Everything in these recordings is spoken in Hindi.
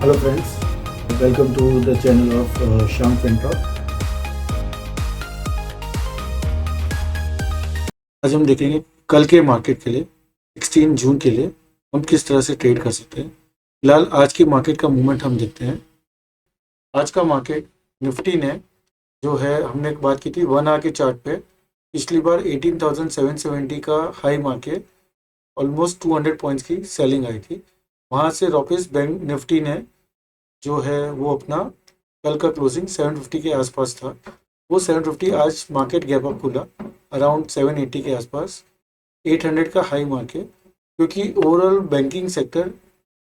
Hello friends, welcome to the channel of Sham FinTalk। आज हम देखेंगे कल के मार्केट के लिए 16 जून के लिए हम किस तरह से ट्रेड कर सकते हैं। फिलहाल आज की मार्केट का मूवमेंट हम देखते हैं। आज का मार्केट निफ्टी ने जो है, हमने एक बात की थी 1 आवर के चार्ट पे, पिछली बार 18,770 का हाई मार के ऑलमोस्ट 200 पॉइंट्स की सेलिंग आई थी। वहाँ से वापस बैंक निफ्टी ने जो है वो अपना कल का क्लोजिंग 750 के आसपास था। वो 750 आज मार्केट गैप अप खुला अराउंड 780 के आसपास, 800 का हाई मार के, क्योंकि ओवरऑल बैंकिंग सेक्टर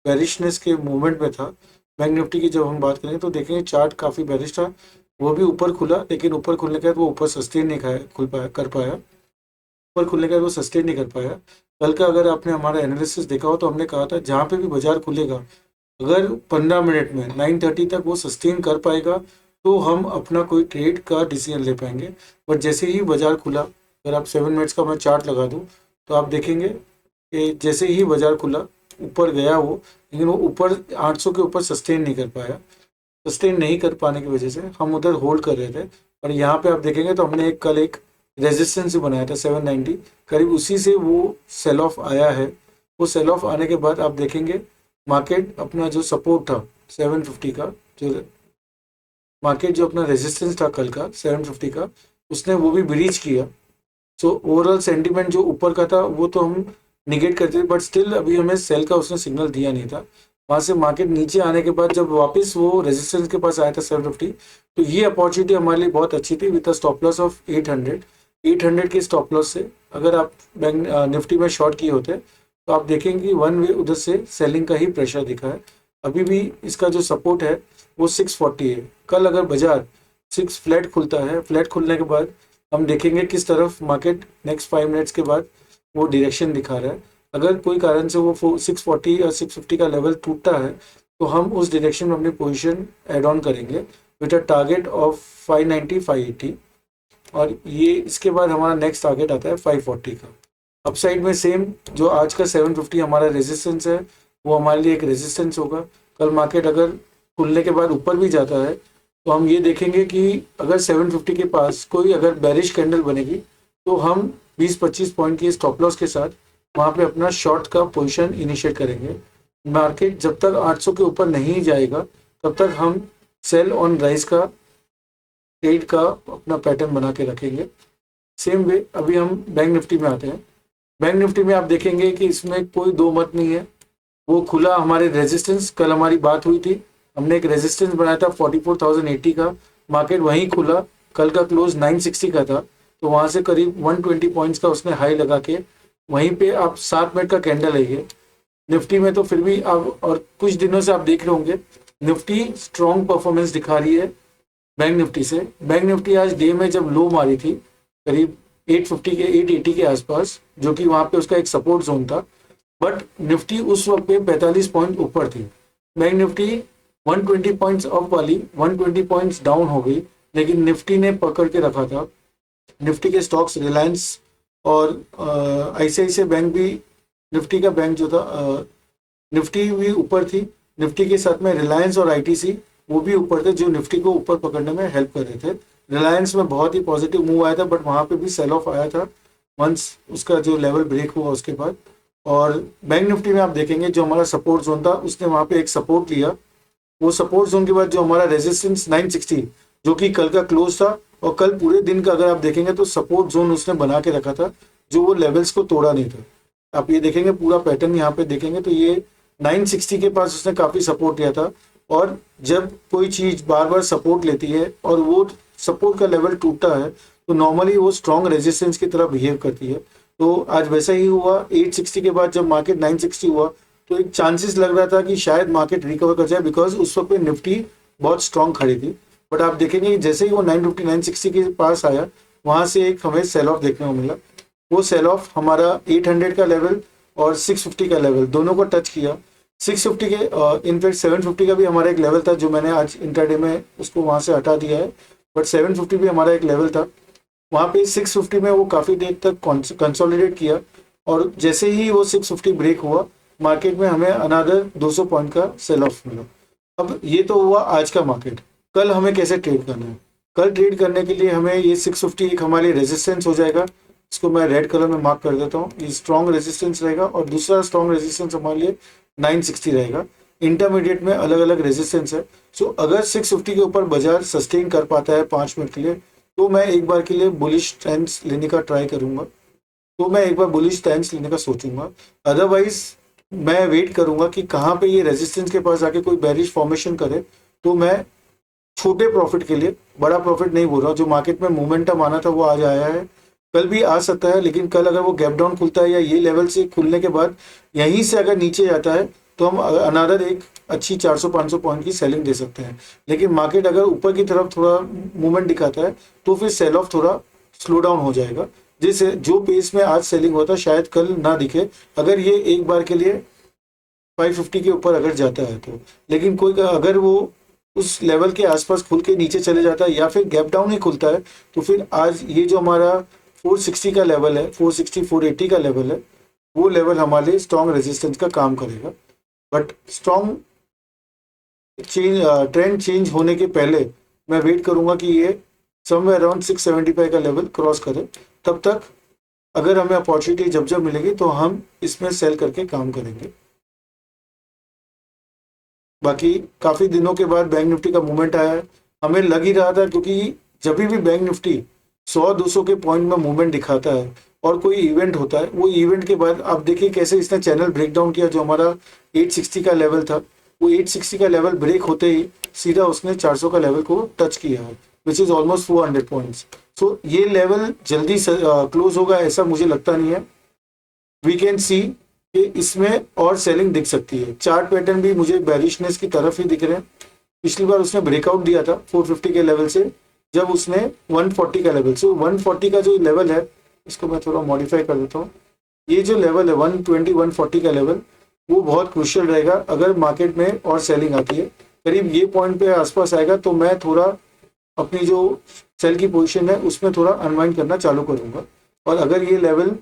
बेरिशनेस के मूवमेंट में था। बैंक निफ्टी की जब हम बात करें तो देखेंगे चार्ट काफ़ी बेरिश था, वो भी ऊपर खुला, लेकिन ऊपर खुलने के बाद वो ऊपर सस्टेन नहीं कर पाया। ऊपर खुलने के बाद वो सस्टेन नहीं कर पाया। कल का अगर आपने हमारा एनालिसिस देखा हो तो हमने कहा था जहाँ पे भी बाजार खुलेगा, अगर 15 मिनट में 9:30 तक वो सस्टेन कर पाएगा तो हम अपना कोई ट्रेड का डिसीजन ले पाएंगे। बट जैसे ही बाजार खुला, अगर आप 7 मिनट्स का मैं चार्ट लगा दूं तो आप देखेंगे कि जैसे ही बाजार खुला ऊपर गया वो, लेकिन वो ऊपर 800 के ऊपर सस्टेन नहीं कर पाया। सस्टेन नहीं कर पाने की वजह से हम उधर होल्ड कर रहे थे। और यहाँ पे आप देखेंगे तो हमने कल एक रेजिस्टेंस बनाया था 790, करीब उसी से वो सेल ऑफ आया है। वो सेल ऑफ आने के बाद आप देखेंगे मार्केट अपना जो सपोर्ट था 750 का, जो मार्केट जो अपना रेजिस्टेंस था कल का 750 का, उसने वो भी ब्रीच किया। सो ओवरऑल सेंटीमेंट जो ऊपर का था वो तो हम निगेट करते थे, बट स्टिल अभी हमें सेल का उसने सिग्नल दिया नहीं था। वहाँ से मार्केट नीचे आने के बाद जब वापस वो रेजिस्टेंस के पास आया था 750, तो ये अपॉर्चुनिटी हमारे लिए बहुत अच्छी थी विद स्टॉप लॉस ऑफ 800 के स्टॉप लॉस से अगर आप बैंक निफ्टी में शॉर्ट किए होते तो आप देखेंगे कि वन वे उधर से सेलिंग का ही प्रेशर दिखा है। अभी भी इसका जो सपोर्ट है वो 640 है। कल अगर बाजार 6 फ्लैट खुलता है, फ्लैट खुलने के बाद हम देखेंगे किस तरफ मार्केट नेक्स्ट 5 मिनट्स के बाद वो डायरेक्शन दिखा रहा है। अगर कोई कारण से वो 640 या 650 का लेवल टूटता है तो हम उस डायरेक्शन में अपनी पोजीशन ऐड ऑन करेंगे विद अ टारगेट ऑफ 590 580। और ये इसके बाद हमारा नेक्स्ट टारगेट आता है 540 का। अपसाइड में सेम जो आज का 750 हमारा रेजिस्टेंस है, वो हमारे लिए एक रेजिस्टेंस होगा। कल मार्केट अगर खुलने के बाद ऊपर भी जाता है तो हम ये देखेंगे कि अगर 750 के पास कोई अगर बेरिश कैंडल बनेगी तो हम 20-25 पॉइंट की स्टॉप लॉस के साथ वहाँ पे अपना शॉर्ट का पोजीशन इनिशिएट करेंगे। मार्केट जब तक 800 के ऊपर नहीं जाएगा तब तक हम सेल ऑन राइज का ट्रेड का अपना पैटर्न बना के रखेंगे। सेम वे अभी हम बैंक निफ्टी में आते हैं। बैंक निफ्टी में आप देखेंगे कि इसमें कोई दो मत नहीं है। वो खुला हमारे रेजिस्टेंस, कल हमारी बात हुई थी, हमने एक रेजिस्टेंस बनाया था 44,080 का, मार्केट वहीं खुला, कल का क्लोज 960 का था, तो वहाँ से करीब 120 पॉइंट्स का उसने हाई लगा के वहीं पे आप 7 मिनट का कैंडल है ये निफ्टी में। तो फिर भी अब और कुछ दिनों से आप देख रहे होंगे निफ्टी स्ट्रॉन्ग परफॉर्मेंस दिखा रही है बैंक निफ्टी से। बैंक निफ्टी आज डे में जब लो मारी थी करीब 880 के आसपास, जो कि वहाँ पे उसका एक सपोर्ट जोन था, बट निफ्टी उस वक्त पे 45 पॉइंट ऊपर थी। बैंक निफ्टी 120 पॉइंट्स अप वाली 120 पॉइंट्स डाउन हो गई, लेकिन निफ्टी ने पकड़ के रखा था। निफ्टी के स्टॉक्स रिलायंस और ICICI बैंक भी, निफ्टी का बैंक जो था निफ्टी भी ऊपर थी। निफ्टी के साथ में रिलायंस और ITC वो भी ऊपर थे, जो निफ्टी को ऊपर पकड़ने में हेल्प कर रहे थे। रिलायंस में बहुत ही पॉजिटिव मूव आया था, बट वहाँ पे भी सेल ऑफ आया था वंस उसका जो लेवल ब्रेक हुआ उसके बाद। और बैंक निफ्टी में आप देखेंगे जो हमारा सपोर्ट जोन था उसने वहाँ पे एक सपोर्ट लिया। वो सपोर्ट जोन के बाद जो हमारा रेजिस्टेंस 960 जो कि कल का क्लोज था, और कल पूरे दिन का अगर आप देखेंगे तो सपोर्ट जोन उसने बना के रखा था, जो वो लेवल्स को तोड़ा नहीं था। आप ये देखेंगे पूरा पैटर्न यहाँ पे देखेंगे तो ये 960 के पास उसने काफ़ी सपोर्ट लिया था। और जब कोई चीज़ बार बार सपोर्ट लेती है और वो सपोर्ट का लेवल टूटता है तो नॉर्मली वो स्ट्रॉन्ग रेजिस्टेंस की तरह बिहेव करती है। तो आज वैसा ही हुआ। 860 के बाद जब मार्केट 960 हुआ तो एक चांसेस लग रहा था कि शायद मार्केट रिकवर कर जाए, बिकॉज उस वक्त पे निफ्टी बहुत स्ट्रॉन्ग खड़ी थी। बट आप देखेंगे कि जैसे ही वो 950 960 के पास आया, वहाँ से एक हमें सेल ऑफ देखने को मिला। वो सेल ऑफ हमारा 800 का लेवल और 650 का लेवल दोनों को टच किया। 650 के इनफैक्ट 750 का भी हमारा एक लेवल था, जो मैंने आज इंटरडे में उसको वहाँ से हटा दिया है, बट 750 भी हमारा एक लेवल था। वहाँ पे 650 में वो काफ़ी देर तक कंसोलिडेट किया, और जैसे ही वो 650 ब्रेक हुआ मार्केट में हमें अनदर 200 पॉइंट का सेल ऑफ मिला। अब ये तो हुआ आज का मार्केट। कल हमें कैसे ट्रेड करना है? कल ट्रेड करने के लिए हमें ये 650 एक हमारे रेजिस्टेंस हो जाएगा। इसको मैं रेड कलर में मार्क कर देता हूँ, ये स्ट्रॉन्ग रेजिस्टेंस रहेगा। और दूसरा स्ट्रॉन्ग रेजिस्टेंस हमारे लिए 960 रहेगा। इंटरमीडिएट में अलग अलग रेजिस्टेंस है। सो अगर 650 के ऊपर बाजार सस्टेन कर पाता है 5 मिनट के लिए, तो मैं एक बार के लिए बुलिश स्टैंस लेने का ट्राई करूंगा, तो मैं एक बार बुलिश स्टैंस लेने का सोचूंगा। अदरवाइज मैं वेट करूंगा कि कहाँ पे ये रेजिस्टेंस के पास आके कोई बेरिश फॉर्मेशन करे, तो मैं छोटे प्रॉफिट के लिए, बड़ा प्रॉफिट नहीं बोल रहा हूँ, जो मार्केट में मोमेंटम आना था वो आज आया है, कल भी आ सकता है। लेकिन कल अगर वो गैप डाउन खुलता है या ये लेवल से खुलने के बाद यहीं से अगर नीचे जाता है, तो हम अनादर एक अच्छी 400-500 पॉइंट की सेलिंग दे सकते हैं। लेकिन मार्केट अगर ऊपर की तरफ थोड़ा मूवमेंट दिखाता है, तो फिर सेल ऑफ थोड़ा स्लो डाउन हो जाएगा। जिस जो पेस में आज सेलिंग होता है शायद कल ना दिखे, अगर ये एक बार के लिए 550 के ऊपर अगर जाता है तो। लेकिन कोई अगर वो उस लेवल के आसपास खुल के नीचे चले जाता है या फिर गैप डाउन ही खुलता है, तो फिर आज ये जो हमारा 460 का लेवल है, 460 480 का लेवल है, वो लेवल हमारे लिए स्ट्रॉन्ग रेजिस्टेंस का काम करेगा। बट स्ट्रॉन्ग ट्रेंड चेंज होने के पहले मैं वेट करूंगा कि ये समवेयर अराउंड 675 का लेवल क्रॉस करे। तब तक अगर हमें अपॉर्चुनिटी जब जब मिलेगी तो हम इसमें सेल करके काम करेंगे। बाकी काफी दिनों के बाद बैंक निफ्टी का मूवमेंट आया है। हमें लग ही रहा था, क्योंकि जब भी बैंक निफ्टी 100-200 के पॉइंट में मूवमेंट दिखाता है और कोई इवेंट होता है, वो इवेंट के बाद आप देखिए कैसे इसने चैनल ब्रेक डाउन किया। जो हमारा 860 का लेवल था, वो 860 का लेवल ब्रेक होते ही सीधा उसने 400 का लेवल को टच किया है, विच इज ऑलमोस्ट 400 पॉइंट्स। सो ये लेवल जल्दी क्लोज होगा ऐसा मुझे लगता नहीं है। वी कैन सी कि इसमें और सेलिंग दिख सकती है। चार्ट पैटर्न भी मुझे बेरिशनेस की तरफ ही दिख रहे हैं। पिछली बार उसने ब्रेकआउट दिया था 450 के लेवल से, जब उसने 140 का लेवल से, 140 का जो लेवल है, इसको मैं थोड़ा मॉडिफाई कर देता हूँ। ये जो लेवल है 120 140 का लेवल, वो बहुत क्रूशियल रहेगा। अगर मार्केट में और सेलिंग आती है करीब ये पॉइंट पे आसपास आएगा, तो मैं थोड़ा अपनी जो सेल की पोजीशन है उसमें थोड़ा अनवाइंड करना चालू करूंगा। और अगर ये लेवल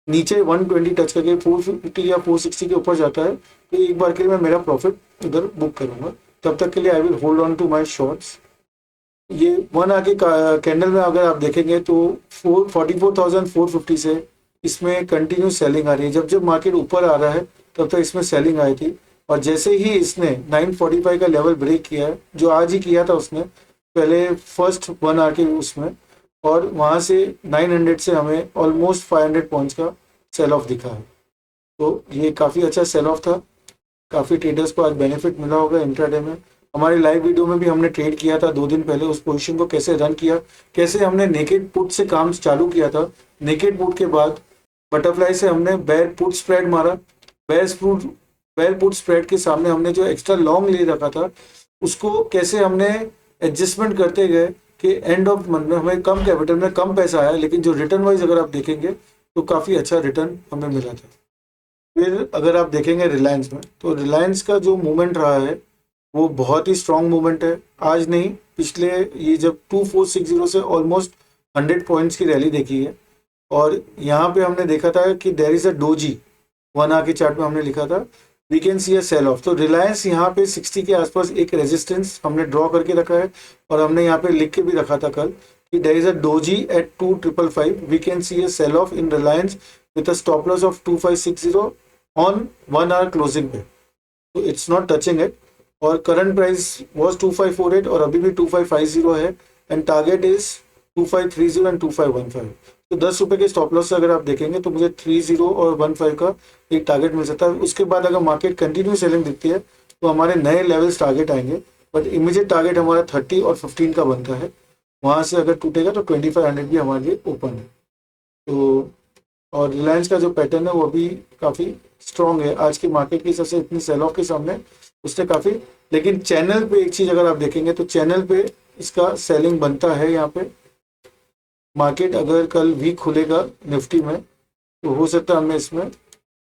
नीचे 120 टच करके 450 या 460 के ऊपर जाता है, तो एक बार के लिए मैं मेरा प्रॉफिट उधर बुक करूंगा। तब तक के लिए I will hold on to my shorts. ये वन आगे कैंडल में अगर आप देखेंगे तो 44,450 से इसमें कंटिन्यू सेलिंग आ रही है। जब जब मार्केट ऊपर आ रहा है तब तक इसमें सेलिंग आई थी। और जैसे ही इसने 945 का लेवल ब्रेक किया है, जो आज ही किया था उसने पहले फर्स्ट वन आके उसमें, और वहां से 900 से हमें ऑलमोस्ट 500 पॉइंट्स का सेल ऑफ दिखा है। तो ये काफ़ी अच्छा सेल ऑफ था। काफ़ी ट्रेडर्स को आज बेनिफिट मिला होगा इंट्राडे में। हमारे लाइव वीडियो में भी हमने ट्रेड किया था 2 दिन पहले, उस पोजीशन को कैसे रन किया, कैसे हमने नेकेड पुट से काम चालू किया था। नेकेड पुट के बाद बटरफ्लाई से हमने बेयर पुट स्प्रेड मारा। बेयर पुट स्प्रेड के सामने हमने जो एक्स्ट्रा लॉन्ग ले रखा था, उसको कैसे हमने एडजस्टमेंट करते गए कि एंड ऑफ मंथ में हमें कम कैपिटल में कम पैसा आया, लेकिन जो रिटर्न वाइज अगर आप देखेंगे तो काफ़ी अच्छा रिटर्न हमें मिला था। फिर अगर आप देखेंगे रिलायंस में, तो रिलायंस का जो मूवमेंट रहा है वो बहुत ही स्ट्रांग मूवमेंट है। आज नहीं, पिछले ये जब 2460 से ऑलमोस्ट 100 पॉइंट्स की रैली देखी है। और यहाँ पे हमने देखा था कि there is a doji, one hour के चार्ट में हमने लिखा था we can see a sell off. तो रिलायंस यहाँ पे 60 के आसपास एक रेजिस्टेंस हमने ड्रॉ करके रखा है। और हमने यहाँ पे लिख के भी रखा था कल कि there is a doji at 2555, we can see a sell off in Reliance with a stop loss of 2560 on 1 hour closing पे। तो इट्स नॉट टचिंग इट। और करंट प्राइस वाज 2548 और अभी भी 2550 है। And target is 2530 and 2515। तो 10 रुपए के स्टॉप लॉस से अगर आप देखेंगे तो मुझे 30 और 15 का एक टारगेट मिल सकता है। उसके बाद अगर मार्केट कंटिन्यू सेलिंग दिखती है तो हमारे नए लेवल्स टारगेट आएंगे। बट इमीडिएट टारगेट हमारा 30 और 15 का बनता है। वहाँ से अगर टूटेगा तो 2500 भी हमारे लिए ओपन है। तो और रिलायंस का जो पैटर्न है वो भी काफ़ी स्ट्रॉन्ग है। आज की मार्केट की सबसे इतनी सेल ऑफ के सामने उसने काफ़ी, लेकिन चैनल पे एक चीज़ अगर आप देखेंगे तो चैनल पे इसका सेलिंग बनता है। यहाँ पे मार्केट अगर कल वीक खुलेगा निफ्टी में तो हो सकता है हमें इसमें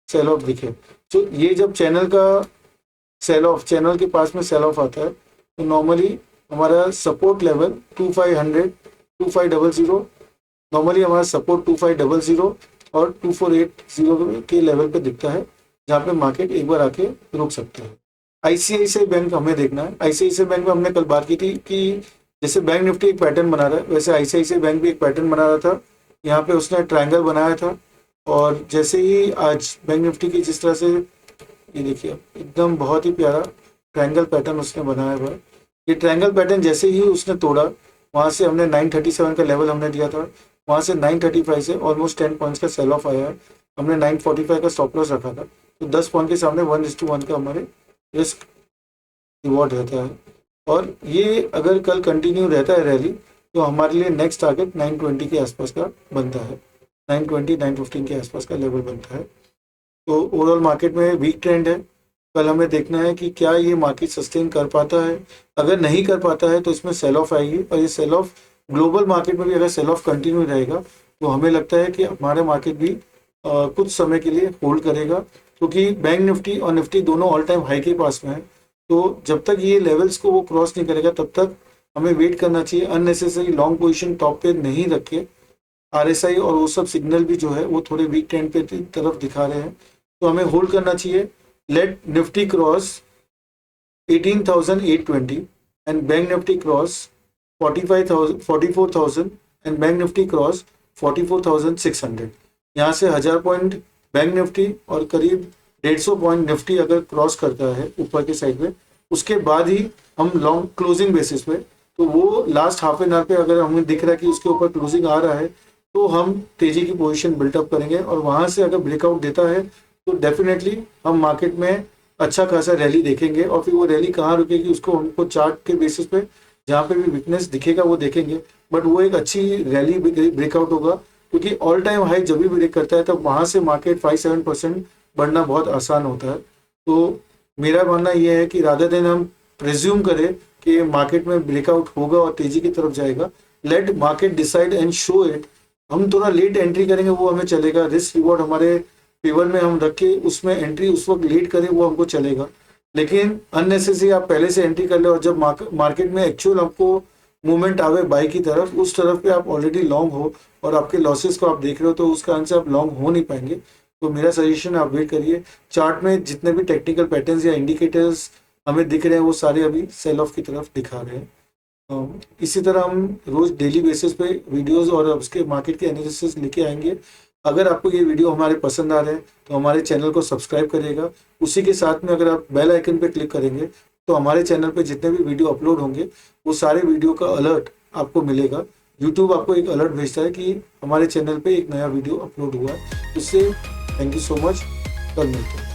सेल ऑफ दिखे। तो ये जब चैनल का सेल ऑफ, चैनल के पास में सेल ऑफ आता है तो नॉर्मली हमारा सपोर्ट लेवल 2500 2500, नॉर्मली हमारा सपोर्ट 2500 और 2480 के लेवल पे दिखता है, जहाँ पे मार्केट एक बार आके रुक सकता है। आईसीआईसीआई बैंक हमें देखना है। आईसीआईसीआई बैंक में हमने कल बात की थी कि जैसे बैंक निफ्टी एक पैटर्न बना रहा है, वैसे आईसीआईसीआई बैंक भी एक पैटर्न बना रहा था। यहाँ पे उसने ट्रायंगल बनाया था, और जैसे ही आज बैंक निफ्टी की जिस तरह से, ये देखिए एकदम बहुत ही प्यारा ट्रायंगल पैटर्न उसने बनाया हुआ है। ये ट्रायंगल पैटर्न जैसे ही उसने तोड़ा, वहाँ से हमने 937 का लेवल हमने दिया था, वहाँ से 935 से ऑलमोस्ट 10 पॉइंट्स का सेल ऑफ आया है। हमने 945 का स्टॉप लॉस रखा था, तो 10 पॉइंट के सामने 1:1 का हमारे रिस्क रिवॉर्ड रहता है। और ये अगर कल कंटिन्यू रहता है रैली, तो हमारे लिए नेक्स्ट टारगेट 920 के आसपास का बनता है, 920 915 के आसपास का लेवल बनता है। तो ओवरऑल मार्केट में वीक ट्रेंड है। कल हमें देखना है कि क्या ये मार्केट सस्टेन कर पाता है। अगर नहीं कर पाता है तो इसमें सेल ऑफ आएगी, और ये सेल ऑफ ग्लोबल मार्केट में भी अगर सेल ऑफ कंटिन्यू रहेगा, तो हमें लगता है कि हमारे मार्केट भी कुछ समय के लिए होल्ड करेगा, क्योंकि बैंक निफ्टी और निफ्टी दोनों ऑल टाइम हाई के पास में है। तो जब तक ये लेवल्स को वो क्रॉस नहीं करेगा, तब तक हमें वेट करना चाहिए। अननेसेसरी लॉन्ग पोजीशन टॉप पे नहीं रखे। आरएसआई और वो सब सिग्नल भी जो है वो थोड़े वीक ट्रेंड पे तरफ दिखा रहे हैं, तो हमें होल्ड करना चाहिए। Let Nifty cross 18,820 and bank Nifty cross 44,000 and bank Nifty cross 44,600। यहाँ से 1000 पॉइंट बैंक निफ्टी और करीब 150 पॉइंट निफ्टी अगर क्रॉस करता है ऊपर के साइड में, उसके बाद ही हम लॉन्ग क्लोजिंग बेसिस पे, तो वो लास्ट हाफ एन आवर पे अगर हमें दिख रहा है कि उसके ऊपर क्लोजिंग आ रहा है, तो हम तेजी की पोजीशन बिल्टअप करेंगे। और वहां से अगर ब्रेकआउट देता है तो डेफिनेटली हम मार्केट में अच्छा खासा रैली देखेंगे। और फिर वो रैली कहाँ रुकेगी उसको हमको चार्ट के बेसिस पे जहाँ पे भी वीकनेस दिखेगा वो देखेंगे, बट वो एक अच्छी रैली ब्रेकआउट होगा, क्योंकि ऑल टाइम हाई जब भी ब्रेक करता है तब वहाँ से मार्केट 5-7% बढ़ना बहुत आसान होता है। तो मेरा मानना यह है कि रादर देन हम प्रिज्यूम करें कि मार्केट में ब्रेकआउट होगा और तेजी की तरफ जाएगा, let market decide and show it. हम थोड़ा लेट एंट्री करेंगे वो हमें चलेगा, रिस्क रिवॉर्ड हमारे फेवर में हम रख के उसमें एंट्री उस वक्त लेट करें वो हमको चलेगा। लेकिन अननेसेसरी आप पहले से एंट्री कर ले, और जब मार्केट में एक्चुअल आपको मूवमेंट आवे बाई की तरफ, उस तरफ पे आप ऑलरेडी लॉन्ग हो और आपके लॉसेस को आप देख रहे हो, तो उस कारण से आप लॉन्ग हो नहीं पाएंगे। तो मेरा सजेशन आप वेट करिए। चार्ट में जितने भी टेक्निकल पैटर्न्स या इंडिकेटर्स हमें दिख रहे हैं वो सारे अभी सेल ऑफ की तरफ दिखा रहे हैं। इसी तरह हम रोज डेली बेसिस पे वीडियोस और उसके मार्केट के एनालिसिस लेके आएंगे। अगर आपको ये वीडियो हमारे पसंद आ रहे हैं तो हमारे चैनल को सब्सक्राइब करिएगा। उसी के साथ में अगर आप बेल आइकन पे क्लिक करेंगे तो हमारे चैनल पे जितने भी वीडियो अपलोड होंगे वो सारे वीडियो का अलर्ट आपको मिलेगा। यूट्यूब आपको एक अलर्ट भेजता है कि हमारे चैनल पे एक नया वीडियो अपलोड हुआ है। इससे थैंक यू सो मच। कल मिलते हैं।